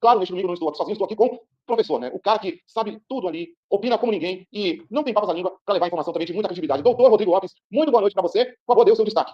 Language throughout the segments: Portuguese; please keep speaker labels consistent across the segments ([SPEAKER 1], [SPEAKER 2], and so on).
[SPEAKER 1] Claro, neste domingo eu não estou aqui sozinho, estou aqui com o professor, né? O cara que sabe tudo ali, opina como ninguém e não tem papas na língua para levar informação também de muita credibilidade. Doutor Rodrigo Lopes, muito boa noite para você. Por favor, dê o seu destaque.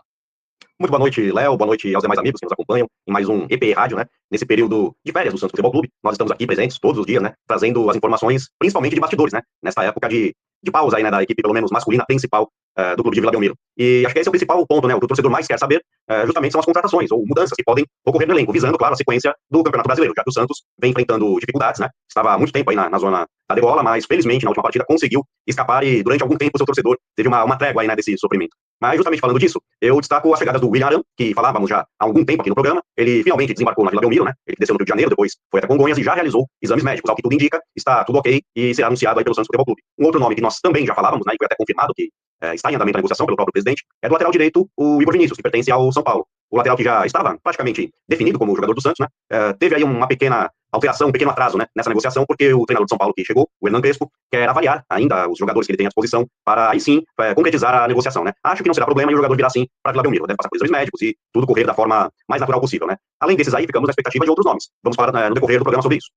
[SPEAKER 2] Muito boa noite, Léo. Boa noite aos demais amigos que nos acompanham em mais um EP Rádio, né? Nesse período de férias do Santos Futebol Clube, nós estamos aqui presentes todos os dias, né? Trazendo as informações, principalmente de bastidores, né? Nesta época de pausa aí, né? Da equipe, pelo menos masculina, principal do clube de Vila Belmiro. E acho que esse é o principal ponto, né? O que o torcedor mais quer saber, justamente, são as contratações ou mudanças que podem ocorrer no elenco, visando, claro, a sequência do Campeonato Brasileiro, já que o Santos vem enfrentando dificuldades, né? Estava há muito tempo aí na zona da degola, mas felizmente na última partida conseguiu escapar e durante algum tempo o seu torcedor teve uma trégua aí, né? Desse sofrimento. Mas justamente falando disso, eu destaco as chegadas do William Arão, que falávamos já há algum tempo aqui no programa. Ele finalmente desembarcou na Vila Belmiro, né? Ele desceu no Rio de Janeiro, depois foi até Congonhas e já realizou exames médicos, ao que tudo indica, está tudo ok e será anunciado aí pelo Santos Futebol Clube. Um outro nome que nós também já falávamos, né? E foi até confirmado que está em andamento a negociação pelo próprio presidente, é do lateral direito, o Igor Vinícius, que pertence ao São Paulo. O lateral que já estava praticamente definido como jogador do Santos, né? Teve aí uma pequena alteração, um pequeno atraso, né, nessa negociação, porque o treinador de São Paulo que chegou, o Hernan Crespo, quer avaliar ainda os jogadores que ele tem à disposição para aí sim concretizar a negociação, né. Acho que não será problema e o jogador virá sim para Vila Belmiro, deve passar por exames médicos e tudo correr da forma mais natural possível, né. Além desses aí, ficamos na expectativa de outros nomes. Vamos falar no decorrer do programa sobre isso.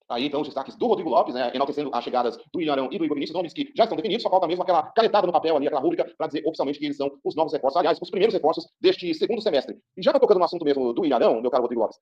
[SPEAKER 1] Aí, então, os destaques do Rodrigo Lopes, né, enaltecendo as chegadas do William Arão e do Igor Vinícius, nomes que já estão definidos, só falta mesmo aquela canetada no papel ali, aquela rúbrica, para dizer oficialmente que eles são os novos reforços, aliás, os primeiros reforços deste segundo semestre. E já que eu tocando no assunto mesmo do William Arão, meu caro Rodrigo Lopes,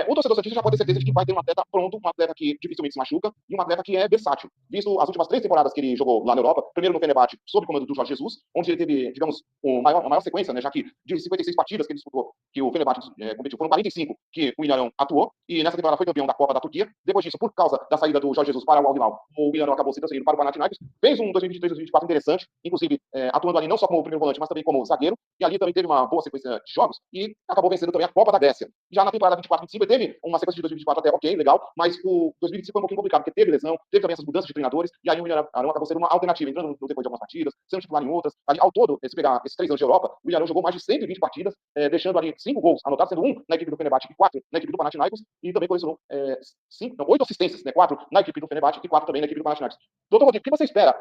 [SPEAKER 1] o torcedor santista já pode ter certeza de que vai ter um atleta pronto, um atleta que dificilmente se machuca e um atleta que é versátil. Visto as últimas 3 temporadas que ele jogou lá na Europa, primeiro no Fenerbahçe, sob o comando do Jorge Jesus, onde ele teve, digamos, a maior sequência, né, já que de 56 partidas que ele disputou, que o Fenerbahçe competiu, foram 45 que o William Arão atuou, e nessa temporada foi campeão da Copa da Turquia. Depois disso, por causa da saída do Jorge Jesus para o Al-Hilal, o William Arão acabou se transferindo para o Panathinaikos, fez um 2023-2024 interessante, inclusive atuando ali não só como primeiro volante, mas também como zagueiro, e ali também teve uma boa sequência de jogos, e acabou vencendo também a Copa da Grécia. Já na temporada 24-25 ele teve uma sequência de 2024 até ok, legal, mas o 2025 foi um pouquinho complicado, porque teve lesão, teve também essas mudanças de treinadores, e aí o William Arão acabou sendo uma alternativa, entrando no depois de algumas partidas, sendo titular em outras. Ali, ao todo, se pegar esses 3 anos de Europa, o William Arão jogou mais de 120 partidas, deixando ali 5 gols anotados, sendo 1 na equipe do Fenerbahçe e 4 na equipe do Panathinaikos, e também colecionou 8 assistências, né, 4 na equipe do Fenerbahçe e 4 também na equipe do Panathinaikos. Doutor Rodrigo, o que você espera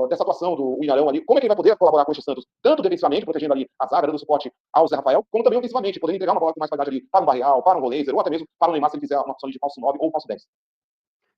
[SPEAKER 1] dessa atuação do William Arão ali? Como é que ele vai poder colaborar com o Santos, tanto defensivamente, protegendo ali a zaga, dando suporte ao Zé Rafael, como também ofensivamente, podendo entregar uma bola com mais qualidade ali para um Barreal, para um Golezer, ou até mesmo para o Neymar, se ele fizer uma opção de falso 9 ou falso 10?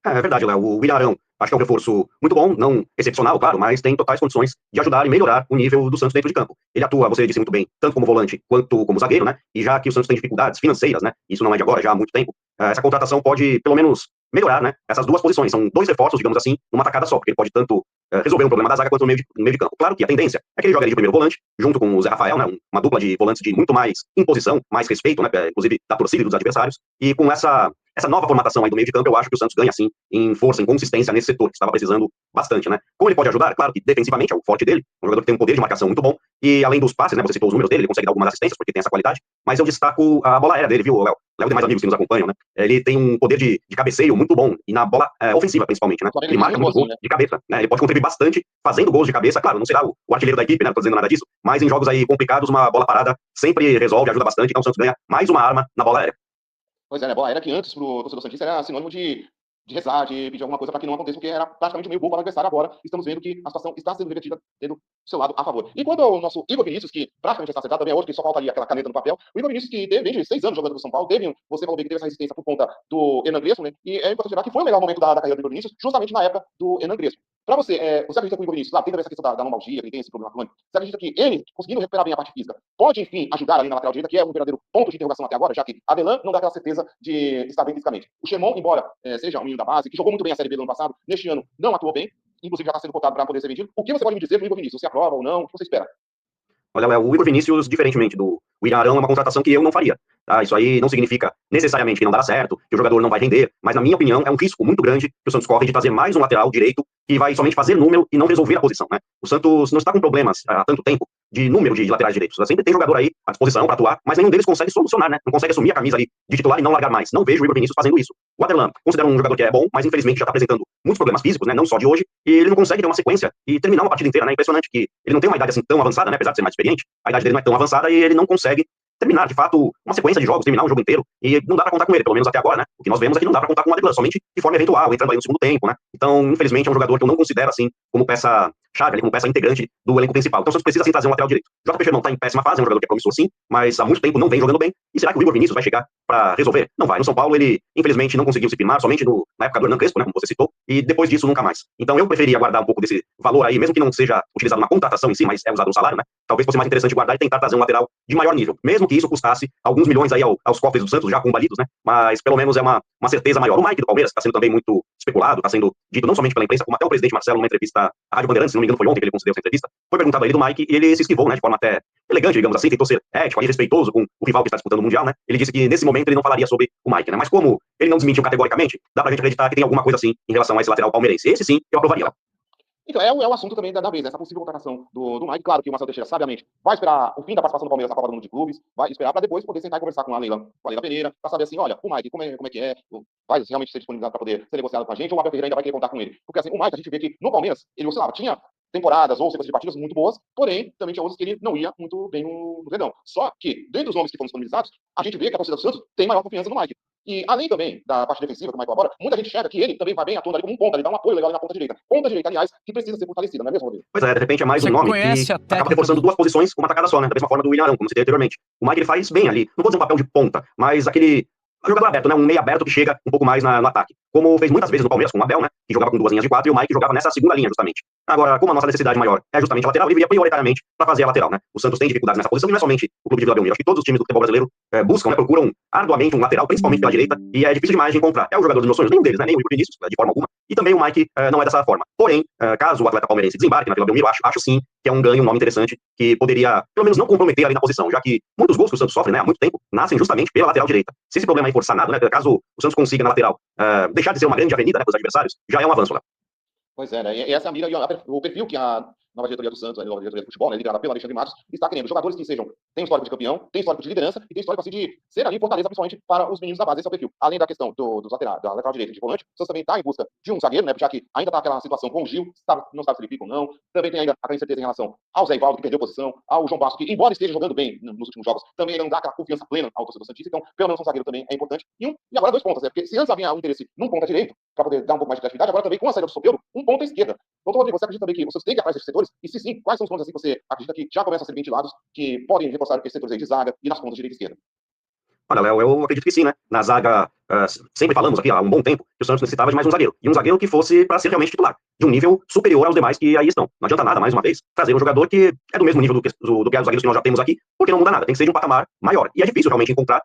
[SPEAKER 2] É verdade, Léo. O William Arão, acho que é um reforço muito bom, não excepcional, claro, mas tem totais condições de ajudar e melhorar o nível do Santos dentro de campo. Ele atua, você disse muito bem, tanto como volante quanto como zagueiro, né? E já que o Santos tem dificuldades financeiras, né? Isso não é de agora, já há muito tempo. Essa contratação pode, pelo menos, melhorar, né? Essas duas posições. São 2 reforços, digamos assim, numa tacada só, porque ele pode tanto resolver um problema da zaga quanto no meio de campo. Claro que a tendência é que ele jogue ali de primeiro volante, junto com o Zé Rafael, né? Uma dupla de volantes de muito mais imposição, mais respeito, né? Inclusive da torcida e dos adversários. E com essa nova formatação aí do meio de campo, eu acho que o Santos ganha, sim, em força, em consistência nesse setor, que estava precisando bastante, né? Como ele pode ajudar? Claro que defensivamente é o forte dele, um jogador que tem um poder de marcação muito bom, e além dos passes, né, você citou os números dele, ele consegue dar algumas assistências, porque tem essa qualidade, mas eu destaco a bola aérea dele, viu, Léo? Léo e demais amigos que nos acompanham, né? Ele tem um poder de cabeceio muito bom, e na bola ofensiva, principalmente, né? Ele marca muito gol de cabeça, né? Ele pode contribuir bastante fazendo gols de cabeça, claro, não será o artilheiro da equipe, né? Não tô dizendo nada disso, mas em jogos aí complicados, uma bola parada sempre resolve, ajuda bastante, então o Santos ganha mais uma arma na bola aérea.
[SPEAKER 1] Pois é, né? Bola aérea que antes, pro torcedor santista, era sinônimo de rezar, de pedir alguma coisa para que não aconteça, porque era praticamente meio gol para o adversário. Agora estamos vendo que a situação está sendo revertida, tendo o seu lado a favor. E quanto ao nosso Igor Vinícius, que praticamente está acertado, também é outro que só falta ali aquela caneta no papel. O Igor Vinícius, que teve, desde 6 anos jogando no São Paulo, você falou bem que teve essa resistência por conta do Hernan Crespo, né? E é importante lembrar que foi o melhor momento da carreira do Igor Vinícius, justamente na época do Hernan Crespo. Para você, você acredita que o Igor Vinícius, claro, tem também essa questão da lombalgia, que ele tem esse problema crônico, você acredita que ele, conseguindo recuperar bem a parte física, pode, enfim, ajudar ali na lateral direita, que é um verdadeiro ponto de interrogação até agora, já que Adelan não dá aquela certeza de estar bem fisicamente. O Xemon, embora seja um menino da base, que jogou muito bem a Série B do ano passado, neste ano não atuou bem, inclusive já está sendo cotado para poder ser vendido. O que você pode me dizer do Igor Vinícius? Você aprova ou não? O que você espera?
[SPEAKER 2] Olha, Léo, o Igor Vinícius, diferentemente do William Arão, é uma contratação que eu não faria. Tá? Isso aí não significa necessariamente que não dará certo, que o jogador não vai render, mas na minha opinião é um risco muito grande que o Santos corre de trazer mais um lateral direito que vai somente fazer número e não resolver a posição, né? O Santos não está com problemas há tanto tempo de número de laterais direitos. Sempre tem jogador aí à disposição para atuar, mas nenhum deles consegue solucionar, né? Não consegue assumir a camisa ali de titular e não largar mais. Não vejo o Igor Vinícius fazendo isso. O Aderlan considero um jogador que é bom, mas infelizmente já está apresentando muitos problemas físicos, né? Não só de hoje, e ele não consegue ter uma sequência e terminar uma partida inteira, né? Impressionante que ele não tem uma idade assim tão avançada, né? Apesar de ser mais experiente, a idade dele não é tão avançada e ele não consegue terminar, de fato, uma sequência de jogos, terminar um jogo inteiro, e não dá pra contar com ele, pelo menos até agora, né? O que nós vemos é que não dá pra contar com o Aderlan, somente de forma eventual, entrando aí no segundo tempo, né? Então, infelizmente, é um jogador que eu não considero, assim, como peça chave ali, como peça integrante do elenco principal. Então o Santos precisa sim trazer um lateral direito. JP Sherman está em péssima fase, é um jogador que é promissor sim, mas há muito tempo não vem jogando bem. E será que o Igor Vinícius vai chegar para resolver? Não vai. No São Paulo ele, infelizmente, não conseguiu se firmar, somente na época do Hernan Crespo, né, como você citou, e depois disso nunca mais. Então eu preferia guardar um pouco desse valor aí, mesmo que não seja utilizado na contratação em si, mas é usado no salário, né? Talvez fosse mais interessante guardar e tentar trazer um lateral de maior nível, mesmo que isso custasse alguns milhões aí aos cofres do Santos, já combalidos, né? Mas pelo menos é uma certeza maior. O Mike do Palmeiras está sendo também muito especulado, está sendo dito não somente pela imprensa, como até o presidente Marcelo, numa entrevista à Rádio Bandeirantes, se não me engano foi ontem que ele concedeu essa entrevista, foi perguntado a ele do Mike e ele se esquivou, né, de forma até elegante, digamos assim, tentou ser ético e respeitoso com o rival que está disputando o Mundial, né? Ele disse que nesse momento ele não falaria sobre o Mike, né? Mas como ele não desmentiu categoricamente, dá pra gente acreditar que tem alguma coisa assim em relação a esse lateral palmeirense. Esse sim eu aprovaria.
[SPEAKER 1] Então, é o assunto também da vez, essa possível contratação do Mike. Claro que o Marcelo Teixeira, sabiamente, vai esperar o fim da participação do Palmeiras na Copa do Mundo de Clubes, vai esperar para depois poder sentar e conversar com a Leila Pereira, para saber assim, olha, o Mike, como é que é, vai realmente ser disponibilizado para poder ser negociado com a gente, ou o Abel Ferreira ainda vai querer contar com ele. Porque assim, o Mike, a gente vê que no Palmeiras, ele oscilava, tinha temporadas ou sequências de partidas muito boas, porém, também tinha outras que ele não ia muito bem no Verdão. Só que, dentre os nomes que foram disponibilizados, a gente vê que a torcida do Santos tem maior confiança no Mike. E além também da parte defensiva que o Mike colabora, muita gente enxerga que ele também vai bem atuando ali como um ponta, ele dá um apoio legal ali na ponta direita. Ponta direita, aliás, que precisa ser fortalecida, não é mesmo, Rodrigo?
[SPEAKER 2] Pois é, de repente é mais um nome que acaba reforçando duas posições com uma tacada só, né? Da mesma forma do William Arão, como citei anteriormente. O Mike ele faz bem ali, não vou dizer um papel de ponta, mas aquele jogador aberto, né? Um meio aberto que chega um pouco mais no ataque. Como fez muitas vezes no Palmeiras com o Abel, né? Que jogava com duas linhas de quatro e o Mike jogava nessa segunda linha, justamente. Agora, como a nossa necessidade maior é justamente a lateral, ele viria prioritariamente para fazer a lateral, né? O Santos tem dificuldades nessa posição e não é somente o clube de Vila Belmiro. Acho que todos os times do futebol brasileiro buscam, né? Procuram arduamente um lateral, principalmente pela direita, e é difícil demais de encontrar. É o jogador dos meus sonhos, nenhum deles, né? Nem o Igor Vinícius, de forma alguma. E também o Mike não é dessa forma. Porém, caso o atleta palmeirense desembarque na Vila Belmiro, acho sim que é um ganho, um nome interessante que poderia, pelo menos, não comprometer ali na posição, já que muitos gols que o Santos sofre, né, há muito tempo, nascem justamente pela lateral direita. Se esse problema é for sanado, né, caso o Santos consiga na lateral deixar de ser uma grande avenida, né, para os adversários, já é um avanço lá.
[SPEAKER 1] Pois é, né? E essa é a mira e o perfil que a nova diretoria do Santos, a nova diretoria do futebol, né, liderada pelo Alexandre Matos, está querendo jogadores que tenham histórico de campeão, têm histórico de liderança e têm histórico assim, de ser ali fortaleza, principalmente para os meninos da base. Esse é o perfil. Além da questão dos laterais, da lateral direita de volante, o Santos também está em busca de um zagueiro, né, já que ainda está aquela situação com o Gil, não sabe se ele fica ou não. Também tem ainda aquela incerteza em relação ao Zé Ivaldo, que perdeu posição, ao João Bastos, que, embora esteja jogando bem nos últimos jogos, também não dá aquela confiança plena ao torcedor santista. Então, pelo menos um zagueiro também é importante. E agora dois pontas, né? Porque se antes havia um interesse num ponta direito, para poder dar um pouco mais de criatividade, agora também com a saída do Soteldo, um ponta esquerda. Doutor Rodrigo, você acredita também que vocês têm que ir atrás desses setores? E se sim, quais são os pontos assim que você acredita que já começam a ser ventilados, que podem reforçar esses setores aí de zaga e nas pontas direita e esquerda?
[SPEAKER 2] Olha, Léo, eu acredito que sim, né? Na zaga, sempre falamos aqui há um bom tempo que o Santos necessitava de mais um zagueiro. E um zagueiro que fosse para ser realmente titular, de um nível superior aos demais que aí estão. Não adianta nada, mais uma vez, trazer um jogador que é do mesmo nível do que os zagueiros que nós já temos aqui, porque não muda nada. Tem que ser de um patamar maior. E é difícil realmente encontrar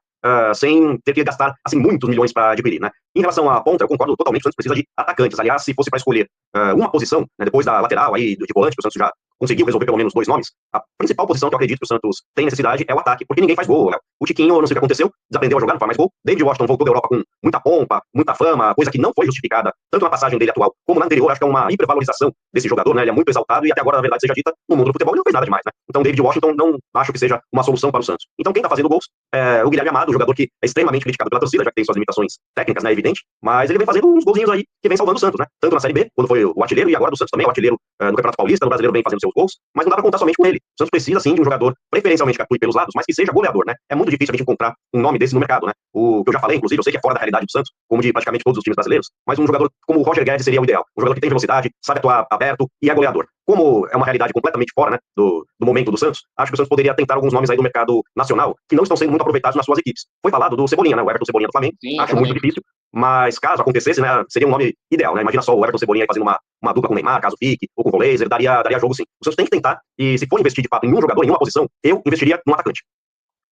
[SPEAKER 2] sem ter que gastar assim, muitos milhões para adquirir, né? Em relação à ponta, eu concordo totalmente, o Santos precisa de atacantes. Aliás, se fosse para escolher uma posição, né, depois da lateral, aí, de volante, que o Santos já conseguiu resolver pelo menos dois nomes, a principal posição que eu acredito que o Santos tem necessidade é o ataque, porque ninguém faz gol, né? O Tiquinho, não sei o que aconteceu, desaprendeu a jogar, não faz mais gol. David Washington voltou da Europa com muita pompa, muita fama, coisa que não foi justificada, tanto na passagem dele atual como na anterior. Acho que é uma hipervalorização desse jogador, né? Ele é muito exaltado e até agora, na verdade, seja dita, no mundo do futebol ele não fez nada demais, né? Então, David Washington não acho que seja uma solução para o Santos. Então, quem tá fazendo gols é o Guilherme Amado, um jogador que é extremamente criticado pela torcida, já que tem suas limitações técnicas, né? Evidente, mas ele vem fazendo uns golzinhos aí que vem salvando o Santos, né? Tanto na Série B, quando foi o artilheiro, e agora do Santos também, o artilheiro no Campeonato Paulista, no Brasileiro vem fazendo seus gols, mas não dá pra contar somente com ele. O Santos precisa, sim, de um jogador preferencialmente que atue pelos lados, mas que seja goleador, né? É muito difícil a gente encontrar um nome desse no mercado, né? O que eu já falei, inclusive, eu sei que é fora da realidade do Santos, como de praticamente todos os times brasileiros, mas um jogador como o Roger Guedes seria o ideal. Um jogador que tem velocidade, sabe atuar aberto e é goleador. Como é uma realidade completamente fora, né, do momento do Santos, acho que o Santos poderia tentar alguns nomes aí do mercado nacional que não estão sendo muito aproveitados nas suas equipes. Foi falado do Cebolinha, né? O Everton Cebolinha do Flamengo. Sim, acho muito difícil, mas caso acontecesse, né, seria um nome ideal, né? Imagina só o Everton Cebolinha aí fazendo uma dupla com o Neymar, caso fique, ou com o Voleiser, daria jogo sim. O Santos tem que tentar, e se for investir de fato em um jogador, em uma posição, eu investiria num atacante.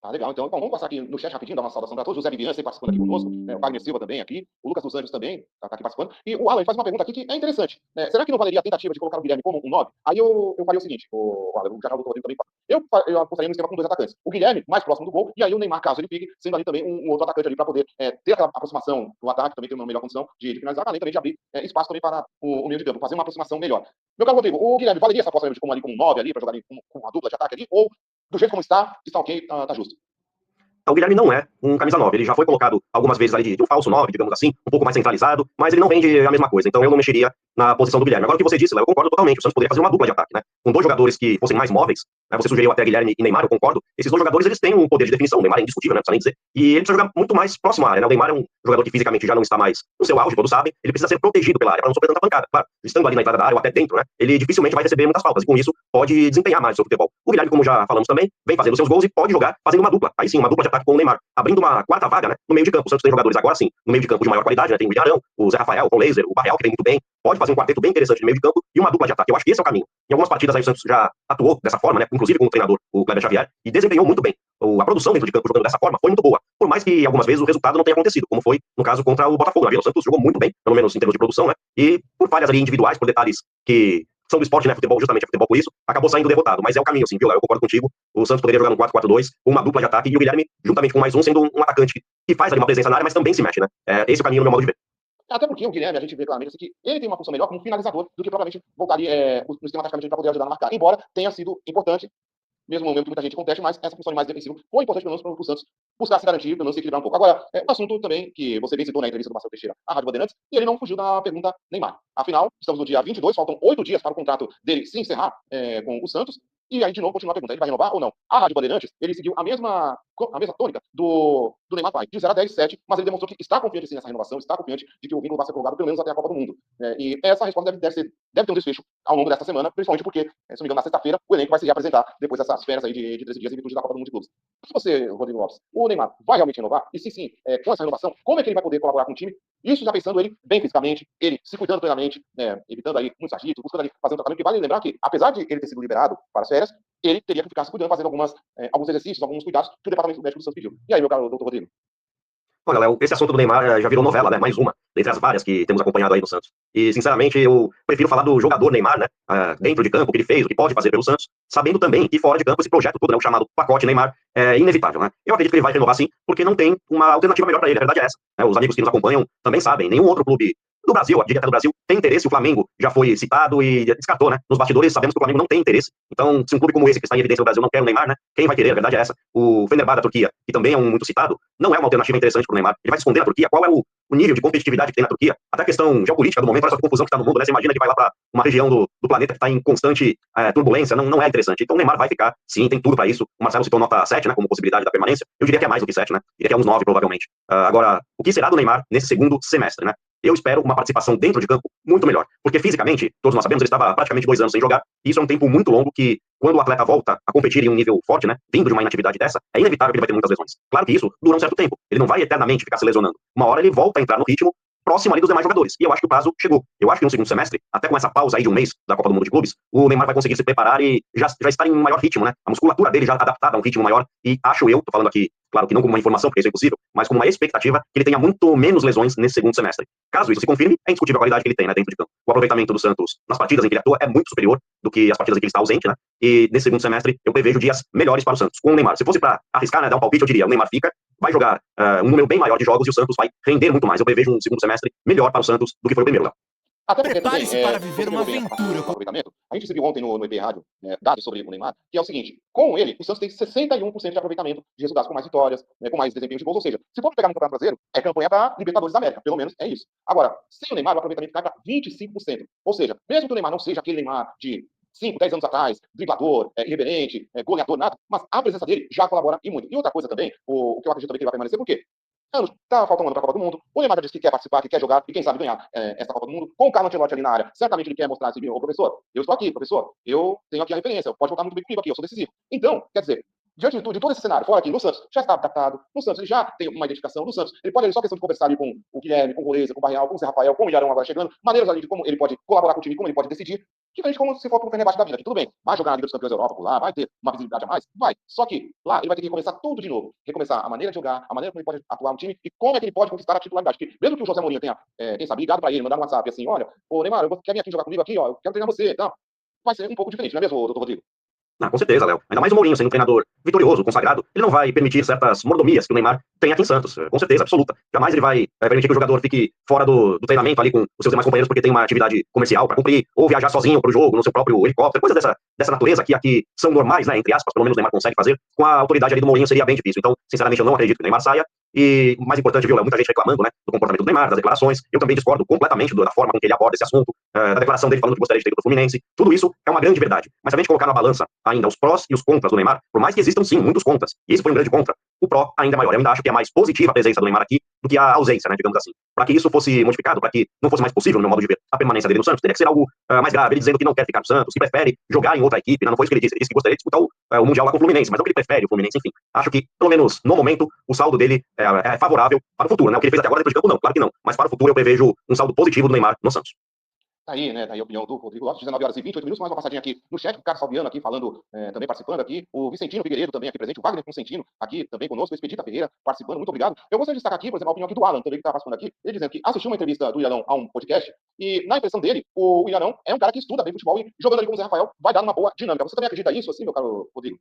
[SPEAKER 1] Ah, legal. Então, vamos passar aqui no chat rapidinho, dar uma saudação para todos. O José Vivian, sempre participando aqui conosco. Né? O Wagner Silva também aqui. O Lucas dos Anjos também está aqui participando. E o Alan faz uma pergunta aqui que é interessante. Né? Será que não valeria a tentativa de colocar o Guilherme como um 9? Aí eu faria o seguinte, o Alan, já o Rodrigo também fala. Eu apostaria no esquema com dois atacantes. O Guilherme, mais próximo do gol, e aí o Neymar, caso ele fique, sendo ali também um outro atacante ali para poder ter aquela aproximação do ataque, também ter uma melhor condição de finalizar, além também de abrir espaço também para o meio de campo, fazer uma aproximação melhor. Meu caro Rodrigo, o Guilherme valeria essa aposta de como ali com um 9 ali, para jogar ali com uma dupla de ataque ali, ou do jeito como está ok, tá justo?
[SPEAKER 2] O Guilherme não é um camisa 9, ele já foi colocado algumas vezes ali de um falso 9, digamos assim, um pouco mais centralizado, mas ele não rende a mesma coisa, então eu não mexeria na posição do Guilherme. Agora, o que você disse, Léo, eu concordo totalmente. O Santos poderia fazer uma dupla de ataque, né? Com dois jogadores que fossem mais móveis, né? Você sugeriu até Guilherme e Neymar, eu concordo. Esses dois jogadores, eles têm um poder de definição. O Neymar é indiscutível, né? Não precisa nem dizer. E ele precisa jogar muito mais próximo à área, né? O Neymar é um jogador que fisicamente já não está mais no seu auge, todos sabem. Ele precisa ser protegido pela área para não sofrer tanta pancada. Claro, estando ali na entrada da área ou até dentro, né? Ele dificilmente vai receber muitas faltas e com isso pode desempenhar mais o seu futebol. O Guilherme, como já falamos também, vem fazendo seus gols e pode jogar fazendo uma dupla. Aí sim, uma dupla de ataque com o Neymar, abrindo uma quarta vaga, né? No meio de campo. O Santos tem jogadores agora sim, no meio de campo de maior qualidade, né? Tem o Ilharão, o Zé Rafael, o Laser, o Barreal, que vem muito bem. Pode fazer um quarteto bem interessante no meio de campo e uma dupla de ataque. Eu acho que esse é o caminho. Em algumas partidas aí o Santos já atuou dessa forma, né? Inclusive com o treinador, o Kleber Xavier, e desempenhou muito bem. A produção dentro de campo jogando dessa forma foi muito boa. Por mais que algumas vezes o resultado não tenha acontecido, como foi no caso contra o Botafogo. O Santos jogou muito bem, pelo menos em termos de produção, né? E por falhas ali individuais, por detalhes que são do esporte, né? Futebol, justamente é futebol por isso, acabou saindo derrotado. Mas é o caminho, sim, viu? Eu concordo contigo. O Santos poderia jogar no 4-4-2, uma dupla de ataque, e o Guilherme, juntamente com mais um, sendo um atacante que faz ali uma presença na área, mas também se mexe, né? Esse é o caminho no meu modo de ver.
[SPEAKER 1] Até porque o Guilherme, a gente vê claramente assim, que ele tem uma função melhor como finalizador do que propriamente voltar ali no sistema taticamente para poder ajudar a marcar. Embora tenha sido importante, mesmo que muita gente conteste, mas essa função de mais defensiva foi importante pelo menos para o Santos buscar se garantir, pelo menos se equilibrar um pouco. Agora, um assunto também que você bem citou na entrevista do Marcelo Teixeira à Rádio Bandeirantes, e ele não fugiu da pergunta Neymar. Afinal, estamos no dia 22, faltam 8 dias para o contrato dele se encerrar com o Santos. E aí, de novo, continua a pergunta: ele vai renovar ou não? A Rádio Bandeirantes, ele seguiu a mesma tônica do Neymar Pai, de 0 a 10, 7, mas ele demonstrou que está confiante sim nessa renovação, está confiante de que o vínculo vai ser prorrogado pelo menos até a Copa do Mundo. E essa resposta deve ter um desfecho ao longo desta semana, principalmente porque, se não me engano, na sexta-feira, o elenco vai se reapresentar depois dessas férias aí de 13 dias em virtude da Copa do Mundo de Clubes. E você, Rodrigo Lopes, o Neymar vai realmente renovar? E sim, com essa renovação, como é que ele vai poder colaborar com o time? Isso já pensando ele bem fisicamente, ele se cuidando plenamente, evitando aí muitos agitos, buscando ali fazer um tratamento, que vale lembrar que, apesar de ele ter sido liberado para as férias, ele teria que ficar se cuidando, fazendo alguns exercícios, alguns cuidados que o departamento médico do Santos pediu. E aí, meu caro doutor Rodrigo?
[SPEAKER 2] Olha, Léo, esse assunto do Neymar já virou novela, né? Mais uma, dentre as várias que temos acompanhado aí no Santos. E, sinceramente, eu prefiro falar do jogador Neymar, né? Dentro de campo, o que ele fez, o que pode fazer pelo Santos, sabendo também que fora de campo esse projeto todo, né? O chamado pacote Neymar, é inevitável, né? Eu acredito que ele vai renovar sim, porque não tem uma alternativa melhor para ele, a verdade é essa. Né? Os amigos que nos acompanham também sabem, nenhum outro clube do Brasil, diria até do Brasil, tem interesse. O Flamengo já foi citado e descartou, né? Nos bastidores sabemos que o Flamengo não tem interesse. Então, se um clube como esse, que está em evidência no Brasil, não quer o Neymar, né? Quem vai querer? A verdade é essa. O Fenerbahçe da Turquia, que também é um muito citado, não é uma alternativa interessante para o Neymar. Ele vai se esconder na Turquia. Qual é o nível de competitividade que tem na Turquia? Até a questão geopolítica do momento, olha essa confusão que está no mundo, né? Você imagina que vai lá para uma região do planeta que está em constante turbulência, não é interessante. Então, o Neymar vai ficar, sim, tem tudo para isso. O Marcelo citou nota 7, né? Como possibilidade da permanência. Eu diria que é mais do que 7, né? Diria que é uns 9, provavelmente. Agora, o que será do Neymar nesse segundo semestre, né? Eu espero uma participação dentro de campo muito melhor. Porque fisicamente, todos nós sabemos, ele estava praticamente 2 anos sem jogar. E isso é um tempo muito longo que, quando o atleta volta a competir em um nível forte, né, vindo de uma inatividade dessa, é inevitável que ele vai ter muitas lesões. Claro que isso dura um certo tempo. Ele não vai eternamente ficar se lesionando. Uma hora ele volta a entrar no ritmo próximo ali dos demais jogadores. E eu acho que o prazo chegou. Eu acho que no segundo semestre, até com essa pausa aí de um mês da Copa do Mundo de Clubes, o Neymar vai conseguir se preparar e já estar em um maior ritmo, né? A musculatura dele já adaptada a um ritmo maior. E acho eu, tô falando aqui, claro que não como uma informação, porque isso é impossível, mas como uma expectativa, que ele tenha muito menos lesões nesse segundo semestre. Caso isso se confirme, é indiscutível a qualidade que ele tem, né, dentro de campo. O aproveitamento do Santos nas partidas em que ele atua é muito superior do que as partidas em que ele está ausente, né? E nesse segundo semestre eu prevejo dias melhores para o Santos. Com o Neymar, se fosse para arriscar, né, dar um palpite, eu diria, o Neymar fica, vai jogar um número bem maior de jogos e o Santos vai render muito mais. Eu prevejo um segundo semestre melhor para o Santos do que foi o primeiro, Léo.
[SPEAKER 1] Até porque prepare-se para viver uma aventura. A gente recebeu ontem no EP Rádio dados sobre o Neymar, que é o seguinte: com ele, o Santos tem 61% de aproveitamento de resultados, com mais vitórias, com mais desempenho de gols. Ou seja, se for pegar no Campeonato Brasileiro, é campanha para Libertadores da América, pelo menos é isso. Agora, sem o Neymar, o aproveitamento cai para 25%. Ou seja, mesmo que o Neymar não seja aquele Neymar de 5, 10 anos atrás, driblador, irreverente, goleador, nada, mas a presença dele já colabora e muito. E outra coisa também, o que eu acredito também que ele vai permanecer, por quê? Tá faltando um ano para a Copa do Mundo. O Neymar já disse que quer participar, que quer jogar e quem sabe ganhar essa Copa do Mundo. Com o Carlo Ancelotti ali na área, certamente ele quer mostrar esse vídeo. Ô, professor, eu estou aqui, professor. Eu tenho aqui a referência. Pode voltar muito bem comigo aqui, eu sou decisivo. Então, quer dizer, diante de todo esse cenário, fora aqui, no Santos já está adaptado. No Santos ele já tem uma identificação. No Santos ele pode ali só questão de conversar ali com o Guilherme, com o Goleza, com o Barreal, com o Zé Rafael, com o Ilharão agora chegando. Maneiras ali de como ele pode colaborar com o time, como ele pode decidir. Diferente como se for para o Fenerbahçe da vida, que tudo bem, vai jogar na Liga dos Campeões da Europa por lá, vai ter uma visibilidade a mais, vai. Só que lá ele vai ter que recomeçar tudo de novo. Recomeçar a maneira de jogar, a maneira como ele pode atuar no time e como é que ele pode conquistar a titularidade. Porque mesmo que o José Mourinho tenha, quem sabe, ligado para ele, mandar um WhatsApp assim, olha, ô Neymar, eu quero vir aqui jogar comigo aqui, ó, eu quero treinar você, então, vai ser um pouco diferente, não é mesmo, doutor Rodrigo?
[SPEAKER 2] Não, com certeza, Léo. Ainda mais o Mourinho, sendo um treinador vitorioso, consagrado, ele não vai permitir certas mordomias que o Neymar tem aqui em Santos. Com certeza, absoluta. Jamais ele vai permitir que o jogador fique fora do treinamento ali com os seus demais companheiros porque tem uma atividade comercial para cumprir, ou viajar sozinho para o jogo, no seu próprio helicóptero, coisas dessa natureza que aqui são normais, né, entre aspas, pelo menos o Neymar consegue fazer. Com a autoridade ali do Mourinho seria bem difícil. Então, sinceramente, eu não acredito que o Neymar saia. E o mais importante, viu, Léo, muita gente reclamando, né, do comportamento do Neymar, das declarações. Eu também discordo completamente da forma com que ele aborda esse assunto. da declaração dele falando que gostaria de ter ido pro Fluminense, tudo isso é uma grande verdade. Mas se a gente colocar na balança ainda os prós e os contras do Neymar, por mais que existam sim muitos contras, e esse foi um grande contra, o pró ainda é maior. Eu ainda acho que é mais positiva a presença do Neymar aqui do que a ausência, né, digamos assim. Para que isso fosse modificado, para que não fosse mais possível, no meu modo de ver, a permanência dele no Santos, teria que ser algo mais grave, ele dizendo que não quer ficar no Santos, que prefere jogar em outra equipe, né? Não foi isso que ele disse que gostaria de disputar o Mundial lá com o Fluminense, mas não que ele prefere o Fluminense, enfim. Acho que, pelo menos no momento, o saldo dele é favorável para o futuro, né? O que ele fez até agora dentro de campo, não, claro que não. Mas para o futuro eu prevejo um saldo positivo do Neymar no Santos.
[SPEAKER 1] Tá aí, né? Tá aí a opinião do Rodrigo Lopes, 19 horas e 28 minutos, mais uma passadinha aqui no chat, o Carlos Salviano aqui falando, também participando aqui, o Vicentino Figueiredo também aqui presente, o Wagner Consentino aqui também conosco, o Expedita Ferreira participando, muito obrigado. Eu gostaria de destacar aqui, por exemplo, a opinião aqui do Alan, também que está participando aqui, ele dizendo que assistiu uma entrevista do Ilharão a um podcast, e na impressão dele, o Ilharão é um cara que estuda bem futebol e jogando ali com o Zé Rafael vai dar uma boa dinâmica. Você também acredita nisso, assim, meu caro Rodrigo?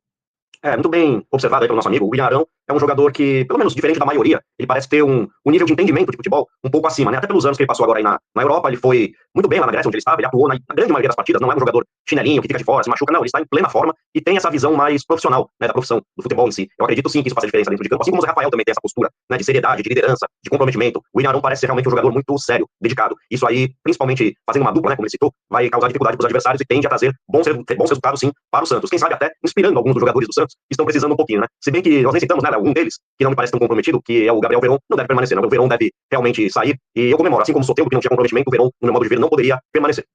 [SPEAKER 2] Muito bem observado aí pelo nosso amigo. O William Arão é um jogador que, pelo menos diferente da maioria, ele parece ter um nível de entendimento de futebol um pouco acima, né? Até pelos anos que ele passou agora aí na Europa, ele foi muito bem lá na Grécia, onde ele estava, ele atuou na grande maioria das partidas, não é um jogador chinelinho que fica de fora, se machuca, não, ele está em plena forma e tem essa visão mais profissional, né, da profissão do futebol em si. Eu acredito sim que isso faz diferença dentro de campo, assim como o Zé Rafael também tem essa postura, né, de seriedade, de liderança, de comprometimento. O William Arão parece ser realmente um jogador muito sério, dedicado. Isso aí, principalmente fazendo uma dupla, né, como ele citou, vai causar dificuldade para os adversários e tende a trazer bons resultados sim para o Santos. Quem sabe até inspirando alguns dos jogadores do Santos que estão precisando um pouquinho, né? Se bem que nós nem citamos, né, algum deles, que não me parece tão comprometido, que é o Gabriel Veron, não deve permanecer, não. O Veron deve realmente sair, e eu comemoro, assim como o Soteldo, que não tinha comprometimento, o Veron, no meu modo de ver, não poderia permanecer.